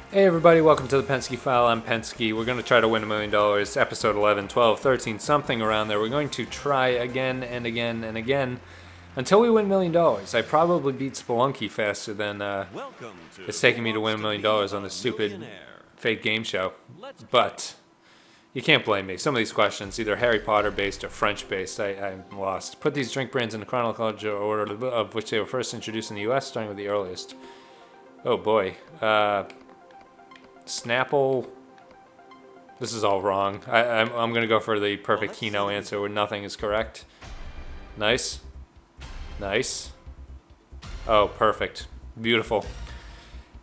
Hey everybody, welcome to the Pensky File. I'm Pensky. We're going to try to win $1 million, episode 11, 12, 13, something around there. We're going to try again and again and again until we win $1 million. I probably beat Spelunky faster than it's taking me to win $1 million on this stupid fake game show. But you can't blame me. Some of these questions, either Harry Potter based or French based, I'm lost. Put these drink brands in the chronological order of which they were first introduced in the US, starting with the earliest. Oh boy. Snapple. This is all wrong. I'm going to go for the perfect Keno answer where nothing is correct. Nice. Nice. Oh, perfect. Beautiful.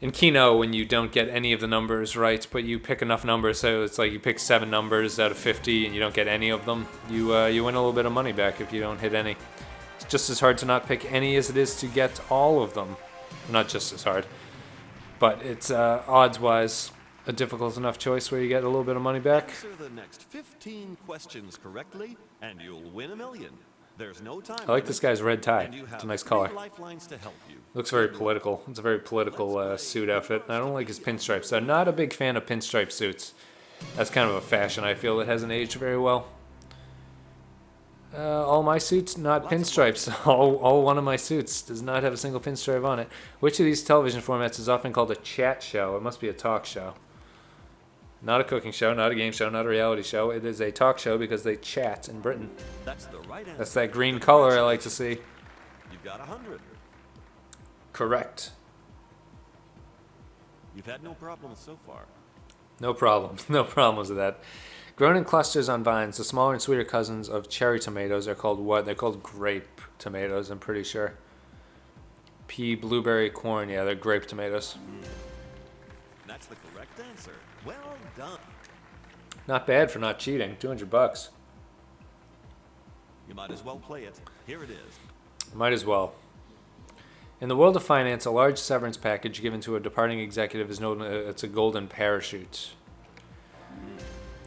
In Keno, when you don't get any of the numbers right, but you pick enough numbers, so it's like you pick 7 numbers out of 50 and you don't get any of them, you win a little bit of money back if you don't hit any. It's just as hard to not pick any as it is to get all of them. Not just as hard. But it's odds-wise a difficult enough choice where you get a little bit of money back. Answer the next 15 questions correctly, and you'll win $1 million. There's no time. I like this guy's red tie. It's a nice color. Lifelines to help you. Looks very political. It's a very political suit outfit. I don't like his pinstripes. I'm not a big fan of pinstripe suits. That's kind of a fashion I feel that hasn't aged very well. All my suits, not pinstripes. All one of my suits does not have a single pinstripe on it. Which of these television formats is often called a chat show? It must be a talk show. Not a cooking show, not a game show, not a reality show. It is a talk show because they chat in Britain. That's the right answer. That's that green color I like to see. You've got 100. Correct. You've had no problems so far. No problems. No problems with that. Grown in clusters on vines, the smaller and sweeter cousins of cherry tomatoes are called what? They're called grape tomatoes, I'm pretty sure. Pea, blueberry, corn. Yeah, they're grape tomatoes. That's the correct answer. Well done. Not bad for not cheating. $200. You might as well play it. Here it is. Might as well. In the world of finance, a large severance package given to a departing executive is known as a golden parachute.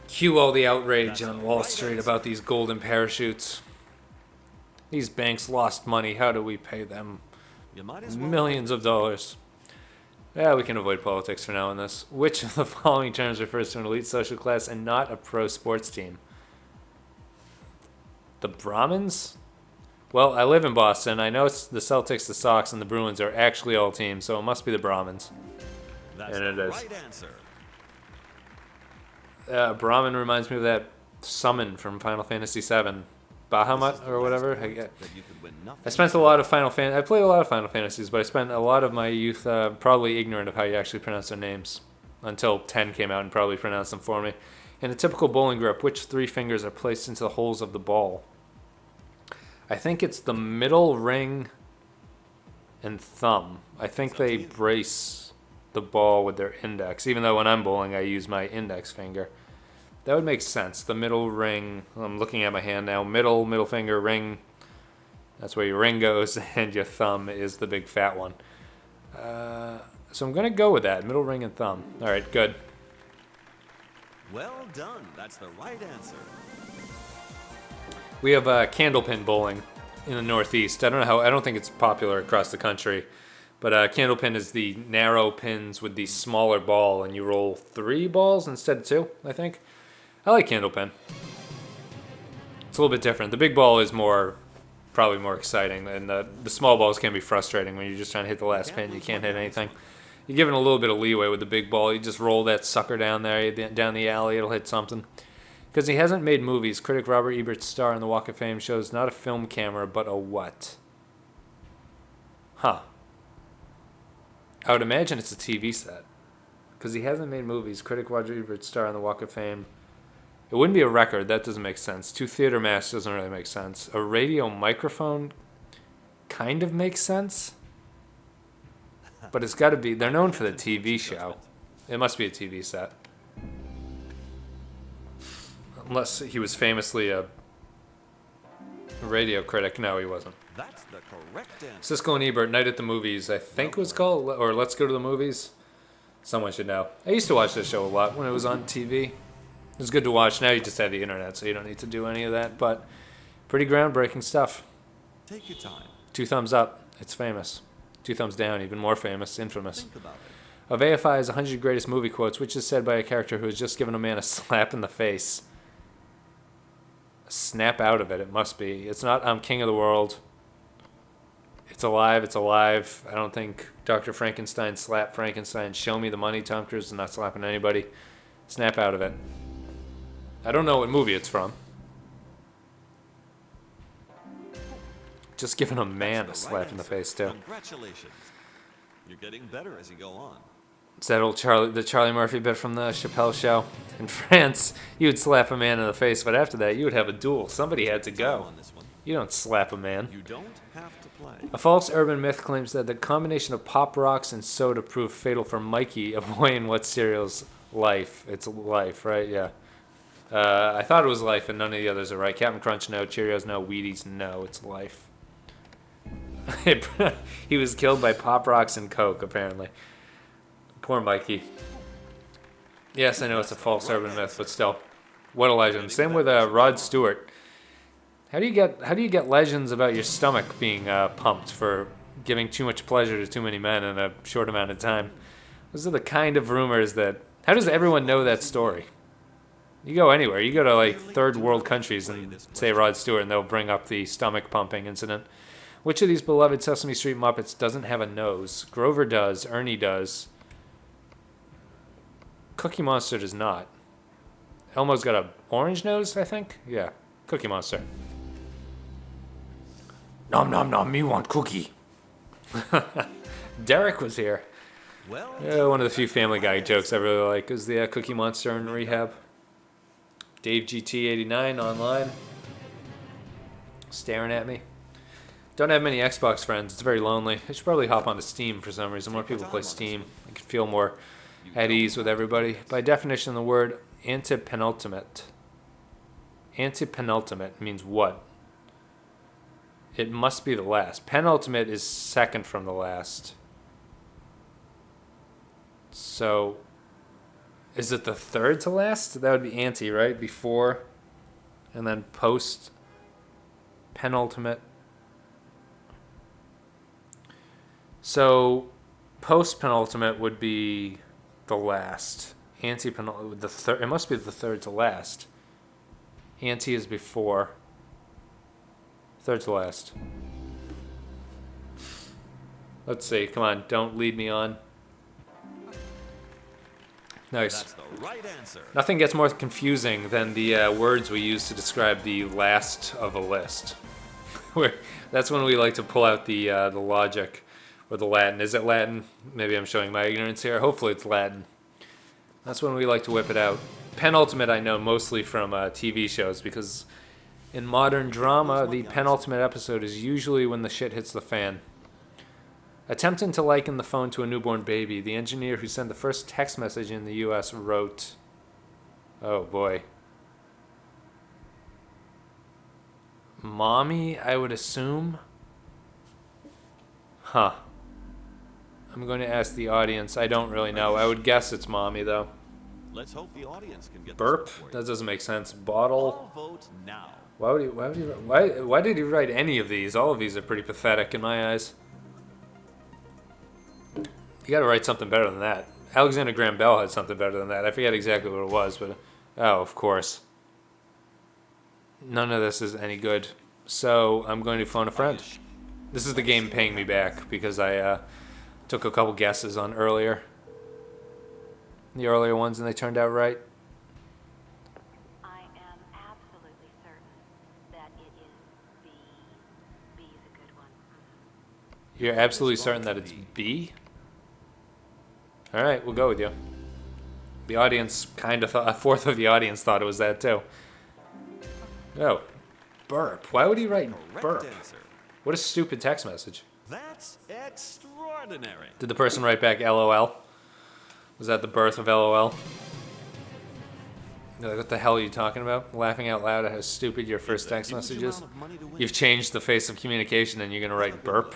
Cue all the outrage on Wall Street about these golden parachutes. These banks lost money. How do we pay them? You might as well Millions of dollars. Yeah, we can avoid politics for now in this. Which of the following terms refers to an elite social class and not a pro sports team? The Brahmins? Well, I live in Boston. I know it's the Celtics, the Sox, and the Bruins are actually all teams, so it must be the Brahmins. That's And it the is. right answer. Brahmin reminds me of that summon from Final Fantasy VII. Bahamut or whatever. That you could win nothing. I spent a lot of I played a lot of Final Fantasies, but I spent a lot of my youth probably ignorant of how you actually pronounce their names until 10 came out and probably pronounced them for me. In a typical bowling grip, which 3 fingers are placed into the holes of the ball? I think it's the middle ring and thumb. I think they brace the ball with their index, even though when I'm bowling I use my index finger. That would make sense. The middle ring, I'm looking at my hand now, middle finger, ring. That's where your ring goes, and your thumb is the big fat one. So I'm going to go with that, middle ring and thumb. All right, good. Well done. That's the right answer. We have candlepin bowling in the Northeast. I don't think it's popular across the country, but candlepin is the narrow pins with the smaller ball, and you roll 3 balls instead of 2, I think. I like candlepin. It's a little bit different. The big ball is probably more exciting, and the small balls can be frustrating when you're just trying to hit the last pin. You can't hit anything. You're given a little bit of leeway with the big ball. You just roll that sucker down there, down the alley. It'll hit something. Because he hasn't made movies, critic Robert Ebert's star on the Walk of Fame shows not a film camera, but a what? Huh. I would imagine it's a TV set. Because he hasn't made movies, critic Roger Ebert's star on the Walk of Fame. It wouldn't be a record. That doesn't make sense. 2 theater masks doesn't really make sense. A radio microphone kind of makes sense. But it's got to be... They're known for the TV show. It must be a TV set. Unless he was famously a radio critic. No, he wasn't. That's the correct answer. Siskel and Ebert, Night at the Movies, I think it was called. Or Let's Go to the Movies. Someone should know. I used to watch this show a lot when it was on TV. It was good to watch. Now you just have the internet, so you don't need to do any of that. But pretty groundbreaking stuff. Take your time. 2 thumbs up. It's famous. 2 thumbs down. Even more famous. Infamous. Think about Of AFI's 100 greatest movie quotes, which is said by a character who has just given a man a slap in the face. Snap out of it, it must be. It's not I'm king of the world. It's alive, it's alive. I don't think Dr. Frankenstein slapped Frankenstein. Show me the money. Tom Cruise is not slapping anybody. Snap out of it. I don't know what movie it's from. Just giving a man a slap in the face, too. Congratulations. You're getting better as you go on. It's that old the Charlie Murphy bit from the Chappelle show. In France, you would slap a man in the face, but after that, you would have a duel. Somebody had to go. On this one. You don't slap a man. You don't have to play. A false urban myth claims that the combination of Pop Rocks and soda proved fatal for Mikey, a boy in what cereal's life? It's Life, right? Yeah. I thought it was Life, and none of the others are right. Captain Crunch, no. Cheerios, no. Wheaties, no. It's Life. He was killed by Pop Rocks and Coke, apparently. Poor Mikey. Yes, I know it's a false urban myth, but still, what a legend. Same with Rod Stewart. How do you get legends about your stomach being pumped for giving too much pleasure to too many men in a short amount of time? Those are the kind of rumors that. How does everyone know that story? You go anywhere. You go to like third world countries and say Rod Stewart, and they'll bring up the stomach pumping incident. Which of these beloved Sesame Street Muppets doesn't have a nose? Grover does. Ernie does. Cookie Monster does not. Elmo's got a orange nose, I think? Yeah. Cookie Monster. Nom nom nom, me want cookie. Derek was here. Well, One of the few Family Guy jokes I really like is the Cookie Monster in rehab. Dave GT89 online. Staring at me. Don't have many Xbox friends. It's very lonely. I should probably hop onto Steam for some reason. More people play Steam. I could feel more at ease with everybody. By definition, the word antepenultimate. Antepenultimate means what? It must be the last. Penultimate is second from the last. So, is it the third to last? That would be ante, right? Before, and then post. Penultimate. So, post penultimate would be the last. Antepenultimate, the third. It must be the third to last. Ante is before. Third to last. Let's see. Come on, don't lead me on. Nice. that's the right answer. Nothing gets more confusing than the words we use to describe the last of a list. That's when we like to pull out the logic or the Latin. Is it Latin? Maybe I'm showing my ignorance here. Hopefully it's Latin. That's when we like to whip it out. Penultimate I know mostly from TV shows because in modern drama, the penultimate episode is usually when the shit hits the fan. Attempting to liken the phone to a newborn baby, the engineer who sent the first text message in the U.S. wrote, oh boy, Mommy, I would assume? Huh. I'm going to ask the audience. I don't really know. I would guess it's Mommy, though. Let's hope the audience can get Burp? this one for you. That doesn't make sense. Bottle? All vote now. Why did he write any of these? All of these are pretty pathetic in my eyes. You gotta write something better than that. Alexander Graham Bell had something better than that. I forget exactly what it was, but oh, of course. None of this is any good. So I'm going to phone a friend. This is the game paying me back because I took a couple guesses on the earlier ones and they turned out right. I am absolutely certain that it is B. B is a good one. You're absolutely certain that it's B? All right, we'll go with you. The audience kind of thought, a fourth of the audience thought it was that too. Oh, burp. Why would he write burp? Correct answer. What a stupid text message. That's extraordinary. Did the person write back LOL? Was that the birth of LOL? You're like, what the hell are you talking about? Laughing out loud at how stupid your first text message is? You've changed the face of communication and you're going to write burp?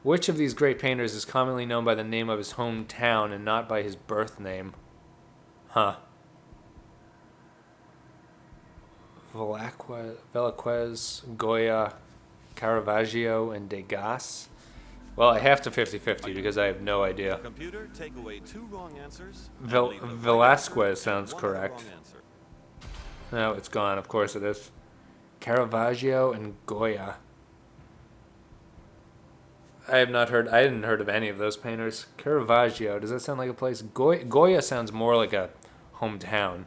Which of these great painters is commonly known by the name of his hometown and not by his birth name? Huh. Velázquez, Goya, Caravaggio, and Degas. Well, I have to 50-50 because I have no idea. Computer, take away 2 wrong answers. and Vel- leave the right Velasquez answer and sounds one other correct. wrong answer. No, it's gone. Of course it is. Caravaggio and Goya. I didn't heard of any of those painters. Caravaggio, does that sound like a place? Goya sounds more like a hometown.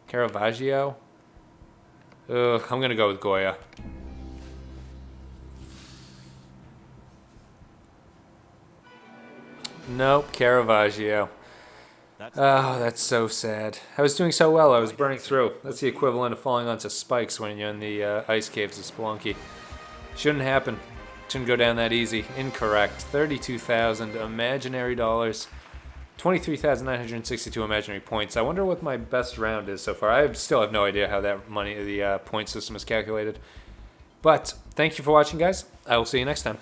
Caravaggio? Ugh, I'm gonna go with Goya. Nope, Caravaggio. That's Oh, that's so sad. I was doing so well. I was burning through. That's the equivalent of falling onto spikes when you're in the ice caves of Spelunky. Shouldn't happen. Shouldn't go down that easy. Incorrect. 32,000 imaginary dollars. 23,962 imaginary points. I wonder what my best round is so far. I still have no idea how that the point system is calculated. But thank you for watching, guys. I will see you next time.